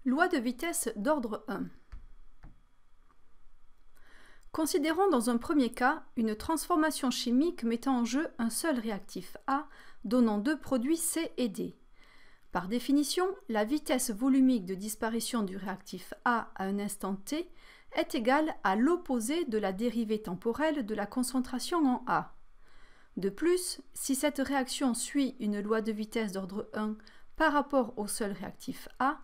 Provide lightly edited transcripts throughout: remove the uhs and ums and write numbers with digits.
Loi de vitesse d'ordre 1. Considérons dans un premier cas une transformation chimique mettant en jeu un seul réactif A, donnant deux produits C et D. Par définition, la vitesse volumique de disparition du réactif A à un instant t est égale à l'opposé de la dérivée temporelle de la concentration en A. De plus, si cette réaction suit une loi de vitesse d'ordre 1 par rapport au seul réactif A,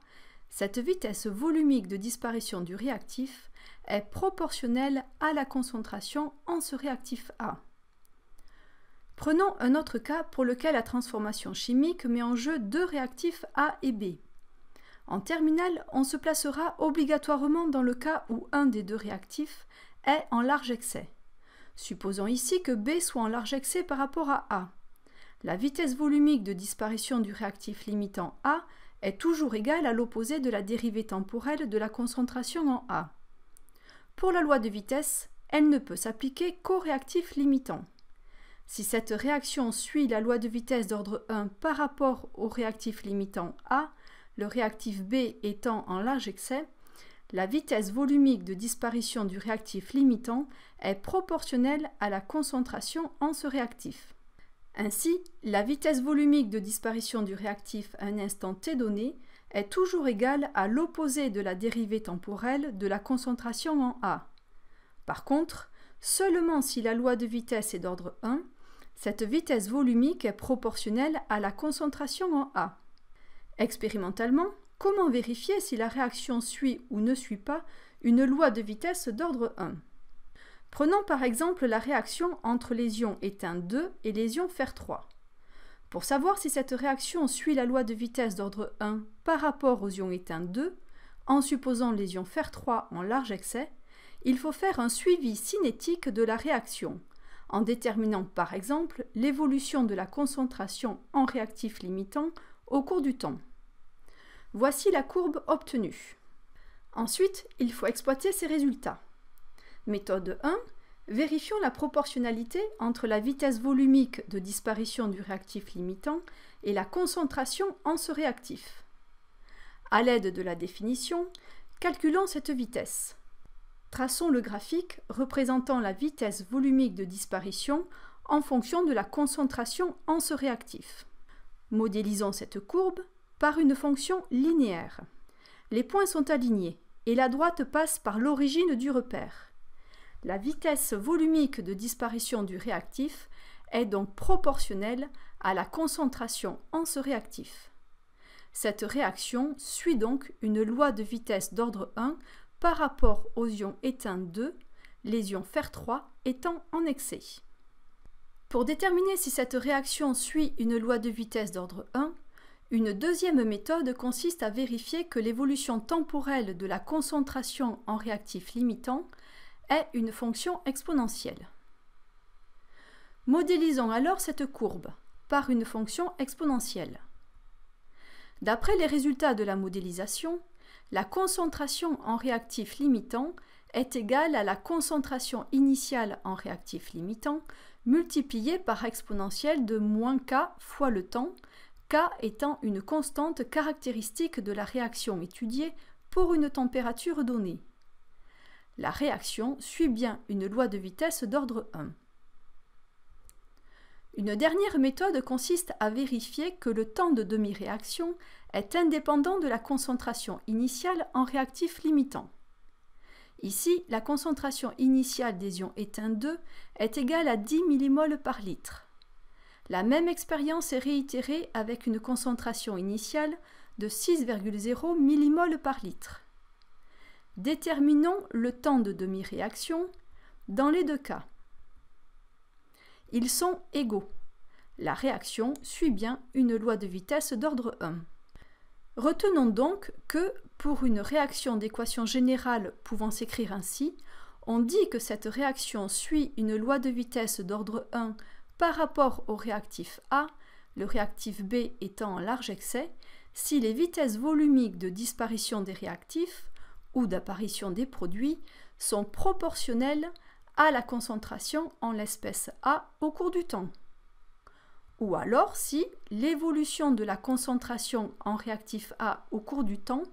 cette vitesse volumique de disparition du réactif est proportionnelle à la concentration en ce réactif A. Prenons un autre cas pour lequel la transformation chimique met en jeu deux réactifs A et B. En terminale, on se placera obligatoirement dans le cas où un des deux réactifs est en large excès. Supposons ici que B soit en large excès par rapport à A. La vitesse volumique de disparition du réactif limitant A est toujours égale à l'opposé de la dérivée temporelle de la concentration en A. Pour la loi de vitesse, elle ne peut s'appliquer qu'au réactif limitant. Si cette réaction suit la loi de vitesse d'ordre 1 par rapport au réactif limitant A, le réactif B étant en large excès, la vitesse volumique de disparition du réactif limitant est proportionnelle à la concentration en ce réactif. Ainsi, la vitesse volumique de disparition du réactif à un instant t donné est toujours égale à l'opposé de la dérivée temporelle de la concentration en A. Par contre, seulement si la loi de vitesse est d'ordre 1, cette vitesse volumique est proportionnelle à la concentration en A. Expérimentalement, comment vérifier si la réaction suit ou ne suit pas une loi de vitesse d'ordre 1? Prenons par exemple la réaction entre les ions étain 2 et les ions fer 3. Pour savoir si cette réaction suit la loi de vitesse d'ordre 1 par rapport aux ions étain 2, en supposant les ions fer 3 en large excès, il faut faire un suivi cinétique de la réaction, en déterminant par exemple l'évolution de la concentration en réactif limitant au cours du temps. Voici la courbe obtenue. Ensuite, il faut exploiter ces résultats. Méthode 1. Vérifions la proportionnalité entre la vitesse volumique de disparition du réactif limitant et la concentration en ce réactif. À l'aide de la définition, calculons cette vitesse. Traçons le graphique représentant la vitesse volumique de disparition en fonction de la concentration en ce réactif. Modélisons cette courbe par une fonction linéaire. Les points sont alignés et la droite passe par l'origine du repère. La vitesse volumique de disparition du réactif est donc proportionnelle à la concentration en ce réactif. Cette réaction suit donc une loi de vitesse d'ordre 1 par rapport aux ions étain 2, les ions fer 3 étant en excès. Pour déterminer si cette réaction suit une loi de vitesse d'ordre 1, une deuxième méthode consiste à vérifier que l'évolution temporelle de la concentration en réactif limitant est une fonction exponentielle. Modélisons alors cette courbe par une fonction exponentielle. D'après les résultats de la modélisation, la concentration en réactif limitant est égale à la concentration initiale en réactif limitant multipliée par exponentielle de moins k fois le temps, k étant une constante caractéristique de la réaction étudiée pour une température donnée. La réaction suit bien une loi de vitesse d'ordre 1. Une dernière méthode consiste à vérifier que le temps de demi-réaction est indépendant de la concentration initiale en réactif limitant. Ici, la concentration initiale des ions étain 2 est égale à 10 mmol par litre. La même expérience est réitérée avec une concentration initiale de 6,0 mmol par litre. Déterminons le temps de demi-réaction dans les deux cas. Ils sont égaux. La réaction suit bien une loi de vitesse d'ordre 1. Retenons donc que, pour une réaction d'équation générale pouvant s'écrire ainsi, on dit que cette réaction suit une loi de vitesse d'ordre 1 par rapport au réactif A, le réactif B étant en large excès, si les vitesses volumiques de disparition des réactifs ou d'apparition des produits sont proportionnelles à la concentration en l'espèce A au cours du temps. Ou alors si l'évolution de la concentration en réactif A au cours du temps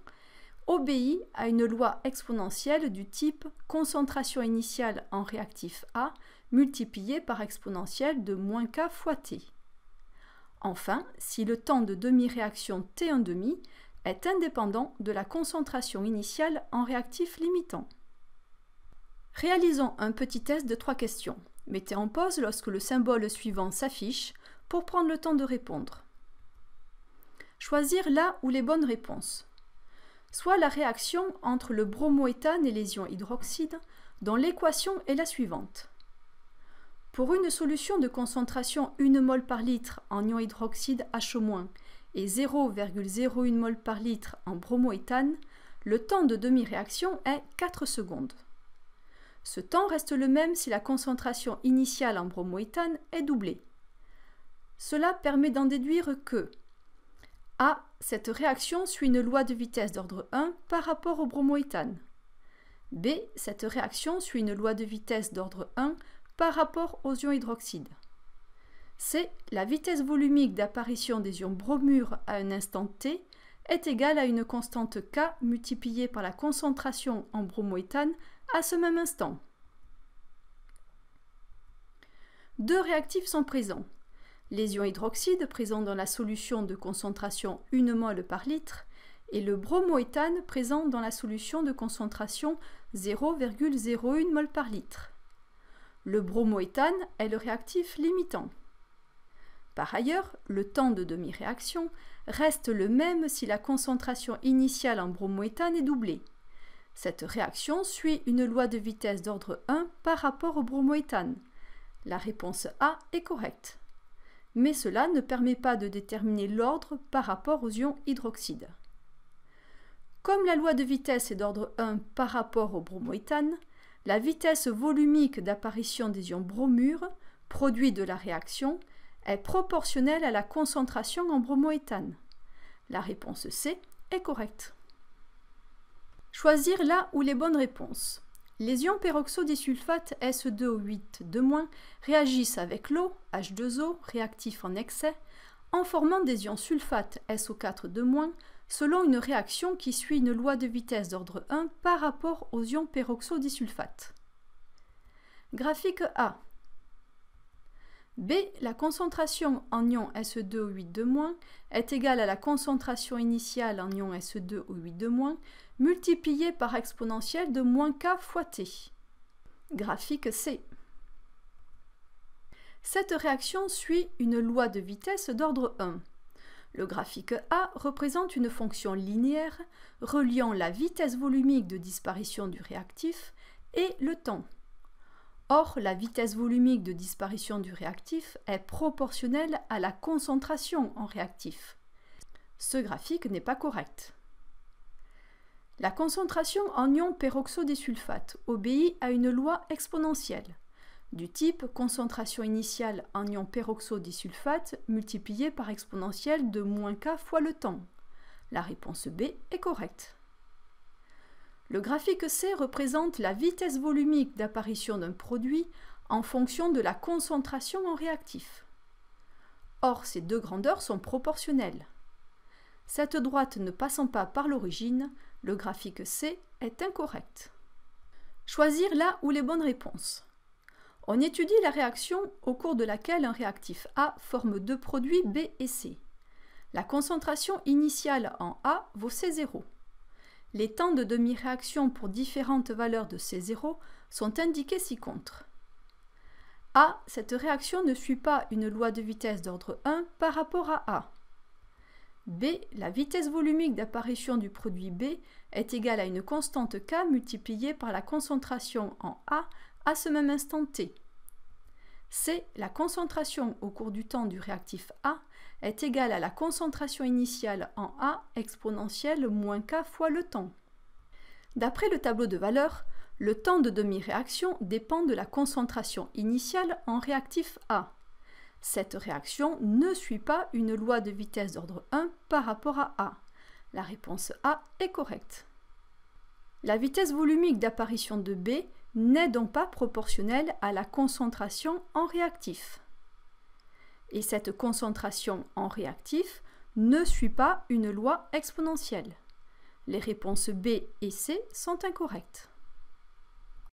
obéit à une loi exponentielle du type concentration initiale en réactif A multipliée par exponentielle de moins k fois t. Enfin, si le temps de demi-réaction T1,5 est indépendant de la concentration initiale en réactif limitant. Réalisons un petit test de 3 questions. Mettez en pause lorsque le symbole suivant s'affiche pour prendre le temps de répondre. Choisir la ou les bonnes réponses. Soit la réaction entre le bromoéthane et les ions hydroxyde, dont l'équation est la suivante. Pour une solution de concentration 1 mol par litre en ion hydroxyde H- et 0,01 mol par litre en bromoéthane, le temps de demi-réaction est 4 secondes. Ce temps reste le même si la concentration initiale en bromoéthane est doublée. Cela permet d'en déduire que A. Cette réaction suit une loi de vitesse d'ordre 1 par rapport au bromoéthane. B. Cette réaction suit une loi de vitesse d'ordre 1 par rapport aux ions hydroxydes. C. La vitesse volumique d'apparition des ions bromure à un instant t est égale à une constante K multipliée par la concentration en bromoéthane à ce même instant. Deux réactifs sont présents. Les ions hydroxydes présents dans la solution de concentration 1 mol par litre et le bromoéthane présent dans la solution de concentration 0,01 mol par litre. Le bromoéthane est le réactif limitant. Par ailleurs, le temps de demi-réaction reste le même si la concentration initiale en bromoéthane est doublée. Cette réaction suit une loi de vitesse d'ordre 1 par rapport au bromoéthane. La réponse A est correcte. Mais cela ne permet pas de déterminer l'ordre par rapport aux ions hydroxydes. Comme la loi de vitesse est d'ordre 1 par rapport au bromoéthane, la vitesse volumique d'apparition des ions bromure, produit de la réaction, est proportionnelle à la concentration en bromoéthane. La réponse C est correcte. Choisir la ou les bonnes réponses. Les ions peroxodisulfate S2O8 réagissent avec l'eau, H2O, réactif en excès, en formant des ions sulfate SO4 selon une réaction qui suit une loi de vitesse d'ordre 1 par rapport aux ions peroxodisulfate. Graphique A. B. La concentration en ion Se2O8 est égale à la concentration initiale en ion Se2O8 multipliée par exponentielle de moins k fois t. Graphique C. Cette réaction suit une loi de vitesse d'ordre 1. Le graphique A représente une fonction linéaire reliant la vitesse volumique de disparition du réactif et le temps. Or, la vitesse volumique de disparition du réactif est proportionnelle à la concentration en réactif. Ce graphique n'est pas correct. La concentration en ion peroxodisulfate obéit à une loi exponentielle, du type concentration initiale en ion peroxodisulfate multipliée par exponentielle de moins k fois le temps. La réponse B est correcte. Le graphique C représente la vitesse volumique d'apparition d'un produit en fonction de la concentration en réactif. Or, ces deux grandeurs sont proportionnelles. Cette droite ne passant pas par l'origine, le graphique C est incorrect. Choisir la ou les bonnes réponses. On étudie la réaction au cours de laquelle un réactif A forme deux produits B et C. La concentration initiale en A vaut C0. Les temps de demi-réaction pour différentes valeurs de C0 sont indiqués ci-contre. A. Cette réaction ne suit pas une loi de vitesse d'ordre 1 par rapport à A. B. La vitesse volumique d'apparition du produit B est égale à une constante K multipliée par la concentration en A à ce même instant T. C. La concentration au cours du temps du réactif A est égale à la concentration initiale en A exponentielle moins K fois le temps. D'après le tableau de valeurs, le temps de demi-réaction dépend de la concentration initiale en réactif A. Cette réaction ne suit pas une loi de vitesse d'ordre 1 par rapport à A. La réponse A est correcte. La vitesse volumique d'apparition de B n'est donc pas proportionnelle à la concentration en réactif. Et cette concentration en réactif ne suit pas une loi exponentielle. Les réponses B et C sont incorrectes.